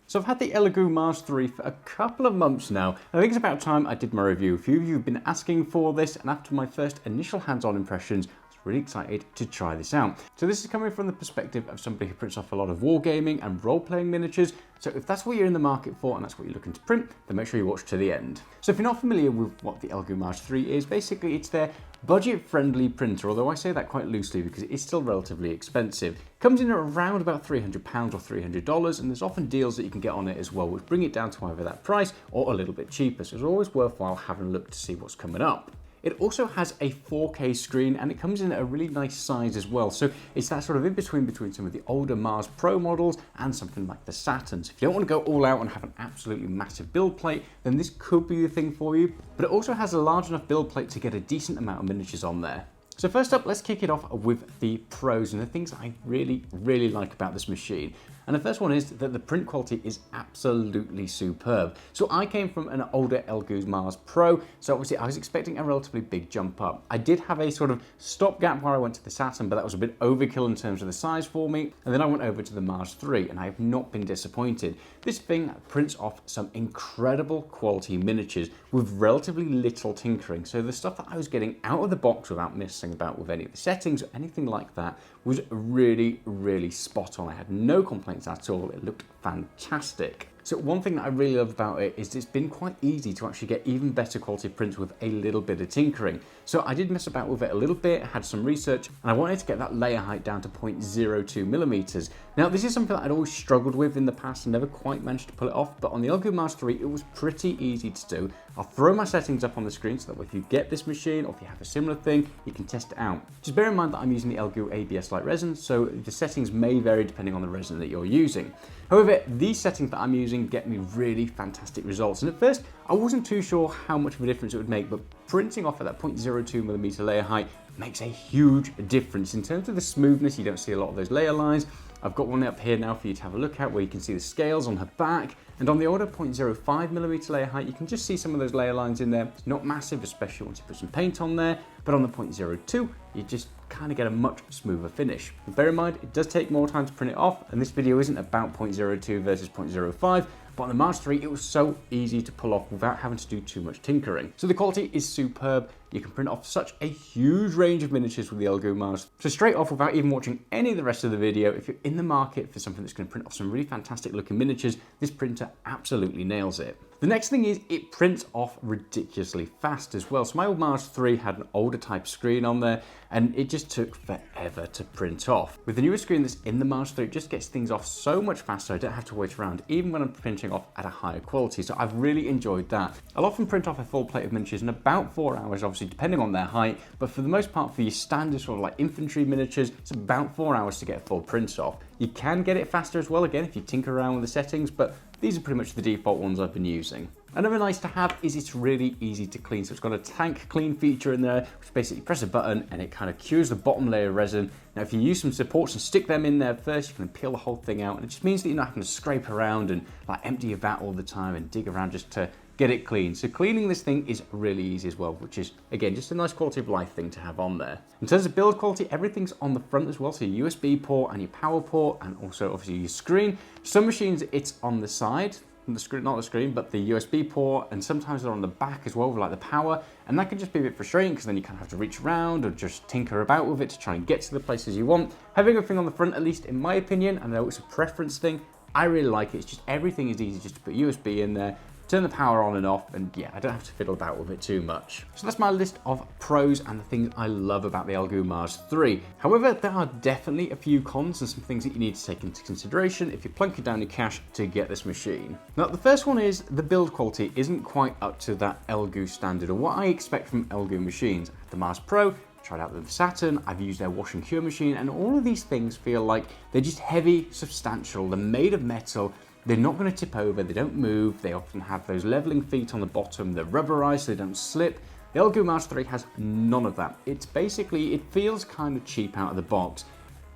So I've had the Elegoo Mars 3 for a couple of months now, and I think it's about time I did my review. A few of you have been asking for this, and after my first initial hands-on impressions, I was really excited to try this out. So this is coming from the perspective of somebody who prints off a lot of wargaming and role-playing miniatures, so if that's what you're in the market for and that's what you're looking to print, then make sure you watch to the end. So if you're not familiar with what the Elegoo Mars 3 is, basically it's their budget-friendly printer, although I say that quite loosely because it is still relatively expensive. It comes in at around about £300 or $300, and there's often deals that you can get on it as well, which bring it down to either that price or a little bit cheaper, so it's always worthwhile having a look to see what's coming up. It also has a 4K screen, and it comes in at a really nice size as well. So it's that sort of in between some of the older Mars Pro models and something like the Saturn. So if you don't want to go all out and have an absolutely massive build plate, then this could be the thing for you. But it also has a large enough build plate to get a decent amount of miniatures on there. So first up, let's kick it off with the pros and the things I really like about this machine. And the first one is that the print quality is absolutely superb. So I came from an older Elegoo Mars Pro, so obviously I was expecting a relatively big jump up. I did have a sort of stopgap where I went to the Saturn, but that was a bit overkill in terms of the size for me. And then I went over to the Mars 3, and I have not been disappointed. This thing prints off some incredible quality miniatures with relatively little tinkering. So the stuff that I was getting out of the box without messing about with any of the settings or anything like that was really spot on. I had no complaints at all. It looked fantastic. So one thing that I really love about it is it's been quite easy to actually get even better quality prints with a little bit of tinkering. So I did mess about with it a little bit, had some research, and I wanted to get that layer height down to 0.02 millimeters. Now this is something that I'd always struggled with in the past and never quite managed to pull it off, but on the Elegoo Mars 3 it was pretty easy to do. I'll throw my settings up on the screen so that if you get this machine or if you have a similar thing, you can test it out. Just bear in mind that I'm using the Elegoo ABS light resin, so the settings may vary depending on the resin that you're using. However, these settings that I'm using get me really fantastic results, and at first I wasn't too sure how much of a difference it would make, but printing off at that 0.02 millimeter layer height makes a huge difference. In terms of the smoothness, you don't see a lot of those layer lines. I've got one up here now for you to have a look at where you can see the scales on her back, and on the older 0.05 millimeter layer height you can just see some of those layer lines in there. It's not massive, especially once you put some paint on there, but on the 0.02 you just kind of get a much smoother finish. And bear in mind, it does take more time to print it off, and this video isn't about 0.02 versus 0.05, but on the Mars 3 it was so easy to pull off without having to do too much tinkering. So the quality is superb. You can print off such a huge range of miniatures with the Elegoo Mars. So straight off, without even watching any of the rest of the video, if you're in the market for something that's going to print off some really fantastic looking miniatures, this printer absolutely nails it. The next thing is it prints off ridiculously fast as well. So my old Mars 3 had an older type screen on there, and it just took forever to print off. With the newer screen that's in the Mars 3, it just gets things off so much faster. I don't have to wait around, even when I'm printing off at a higher quality. So I've really enjoyed that. I'll often print off a full plate of miniatures in about 4 hours, obviously depending on their height, but for the most part, for your standard sort of like infantry miniatures, it's about 4 hours to get a full print off. You can get it faster as well, again, if you tinker around with the settings, but these are pretty much the default ones I've been using. Another nice to have is it's really easy to clean. So it's got a tank clean feature in there, which basically press a button and it kind of cures the bottom layer of resin. Now, if you use some supports and stick them in there first, you can peel the whole thing out. And it just means that you're not having to scrape around and like empty your vat all the time and dig around just to get it clean. So cleaning this thing is really easy as well, which is, again, just a nice quality of life thing to have on there. In terms of build quality, everything's on the front as well. So your USB port and your power port, and also obviously your screen. Some machines, it's on the side. The screen, not the screen, but the USB port, and sometimes they're on the back as well, with like the power, and that can just be a bit frustrating because then you kind of have to reach around or just tinker about with it to try and get to the places you want. Having everything on the front, at least in my opinion, I know it's a preference thing, I really like it. It's just everything is easy just to put USB in there, turn the power on and off, and yeah, I don't have to fiddle about with it too much. So that's my list of pros and the things I love about the Elegoo Mars 3. However, there are definitely a few cons and some things that you need to take into consideration if you're plunking down your cash to get this machine. Now, the first one is the build quality isn't quite up to that Elegoo standard or what I expect from Elegoo machines. The Mars Pro, tried out the Saturn, I've used their wash and cure machine, and all of these things feel like they're just heavy, substantial, they're made of metal. They're not going to tip over, they don't move, they often have those leveling feet on the bottom, they're rubberized so they don't slip. The Elegoo Mars 3 has none of that. It's basically, it feels kind of cheap out of the box.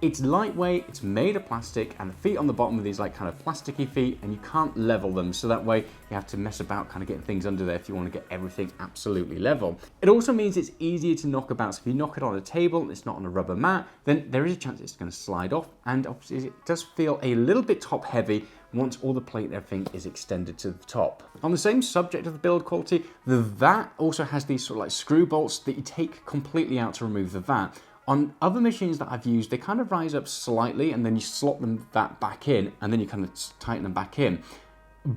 It's lightweight, it's made of plastic, and the feet on the bottom are these like kind of plasticky feet, and you can't level them, so that way you have to mess about kind of getting things under there if you want to get everything absolutely level. It also means it's easier to knock about, so if you knock it on a table and it's not on a rubber mat, then there is a chance it's going to slide off, and obviously it does feel a little bit top heavy, once all the plate and everything is extended to the top. On the same subject of the build quality, the vat also has these sort of like screw bolts that you take completely out to remove the vat. On other machines that I've used, they kind of rise up slightly and then you slot them that back in and then you kind of tighten them back in.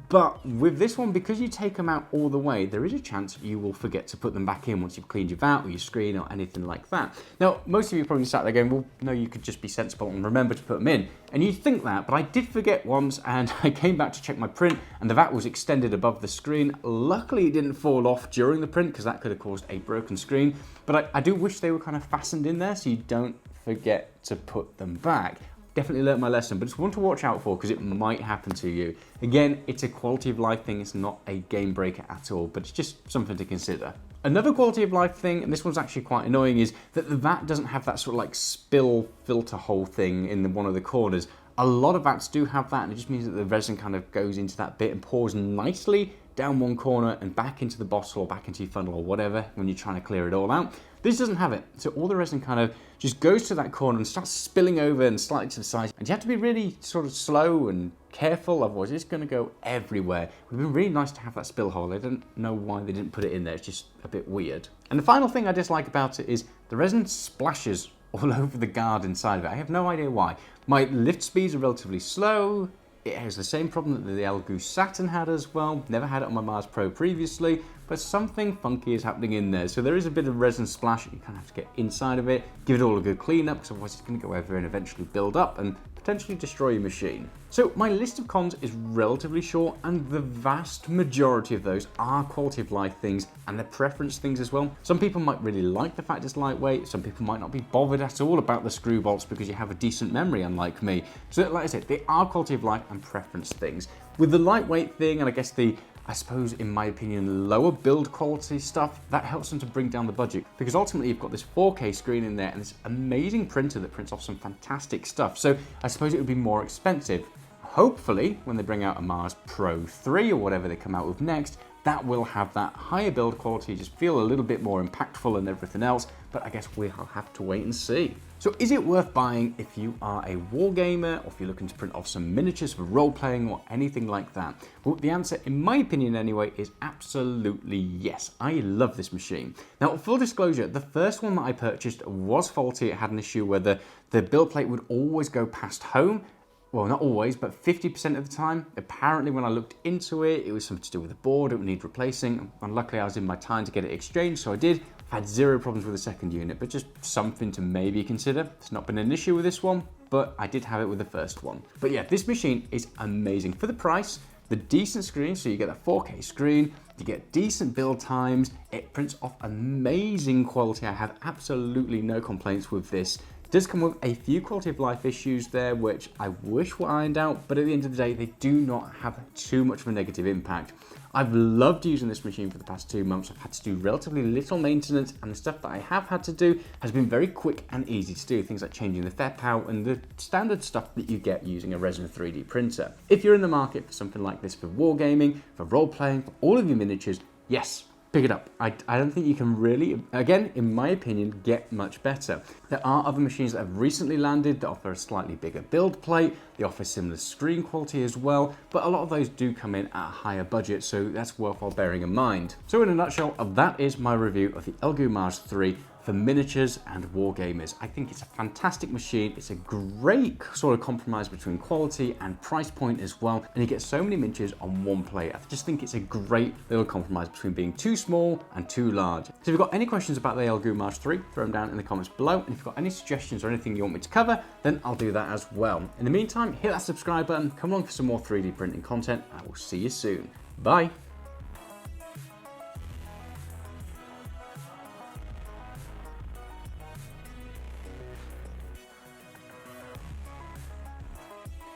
But with this one, because you take them out all the way, there is a chance you will forget to put them back in once you've cleaned your vat or your screen or anything like that. Now, most of you probably sat there going, well, no, you could just be sensible and remember to put them in. And you'd think that, but I did forget once and I came back to check my print and the vat was extended above the screen. Luckily, it didn't fall off during the print because that could have caused a broken screen. But I do wish they were kind of fastened in there so you don't forget to put them back. Definitely learned my lesson, but it's one to watch out for because it might happen to you. Again, it's a quality of life thing. It's not a game breaker at all, but it's just something to consider. Another quality of life thing, and this one's actually quite annoying, is that the vat doesn't have that sort of like spill filter hole thing in one of the corners. A lot of vats do have that, and it just means that the resin kind of goes into that bit and pours nicely down one corner and back into the bottle or back into your funnel or whatever when you're trying to clear it all out. This doesn't have it, so all the resin kind of just goes to that corner and starts spilling over and slightly to the side. And you have to be really sort of slow and careful, otherwise it's going to go everywhere. It would have been really nice to have that spill hole. I don't know why they didn't put it in there, it's just a bit weird. And the final thing I dislike about it is the resin splashes all over the guard inside of it. I have no idea why. My lift speeds are relatively slow. It has the same problem that the Elegoo Saturn had as well. Never had it on my Mars Pro previously, but something funky is happening in there. So there is a bit of resin splash. You kind of have to get inside of it, give it all a good clean up, because otherwise it's going to go over and eventually build up and potentially destroy your machine. So my list of cons is relatively short, and the vast majority of those are quality of life things and their preference things as well. Some people might really like the fact it's lightweight. Some people might not be bothered at all about the screw bolts because you have a decent memory, unlike me. So like I said, they are quality of life and preference things. With the lightweight thing, and I guess I suppose, in my opinion, lower build quality stuff, that helps them to bring down the budget. Because ultimately you've got this 4K screen in there and this amazing printer that prints off some fantastic stuff. So I suppose it would be more expensive. Hopefully, when they bring out a Mars Pro 3 or whatever they come out with next, that will have that higher build quality, just feel a little bit more impactful and everything else, but I guess we'll have to wait and see. So is it worth buying if you are a wargamer or if you're looking to print off some miniatures for role-playing or anything like that? Well, the answer, in my opinion anyway, is absolutely yes. I love this machine. Now, full disclosure, the first one that I purchased was faulty. It had an issue where the build plate would always go past home. Well, not always, but 50% of the time. Apparently, when I looked into it, it was something to do with the board. It would need replacing. And luckily, I was in my time to get it exchanged, so I did. I've had zero problems with the second unit, but just something to maybe consider. It's not been an issue with this one, but I did have it with the first one. But yeah, this machine is amazing. For the price, the decent screen, so you get that 4K screen, you get decent build times, it prints off amazing quality. I have absolutely no complaints with this. It does come with a few quality of life issues there, which I wish were ironed out, but at the end of the day, they do not have too much of a negative impact. I've loved using this machine for the past 2 months. I've had to do relatively little maintenance, and the stuff that I have had to do has been very quick and easy to do. Things like changing the FEP out and the standard stuff that you get using a resin 3D printer. If you're in the market for something like this for wargaming, for role-playing, for all of your miniatures, yes, pick it up. I don't think you can really, again, in my opinion, get much better. There are other machines that have recently landed that offer a slightly bigger build plate. They offer similar screen quality as well, but a lot of those do come in at a higher budget, so that's worthwhile bearing in mind. So in a nutshell, that is my review of the Elegoo Mars 3 for miniatures and wargamers. I think it's a fantastic machine. It's a great sort of compromise between quality and price point as well. And you get so many miniatures on one plate. I just think it's a great little compromise between being too small and too large. So if you've got any questions about the Elegoo Mars 3, throw them down in the comments below. And if you've got any suggestions or anything you want me to cover, then I'll do that as well. In the meantime, hit that subscribe button, come along for some more 3D printing content. I will see you soon. Bye.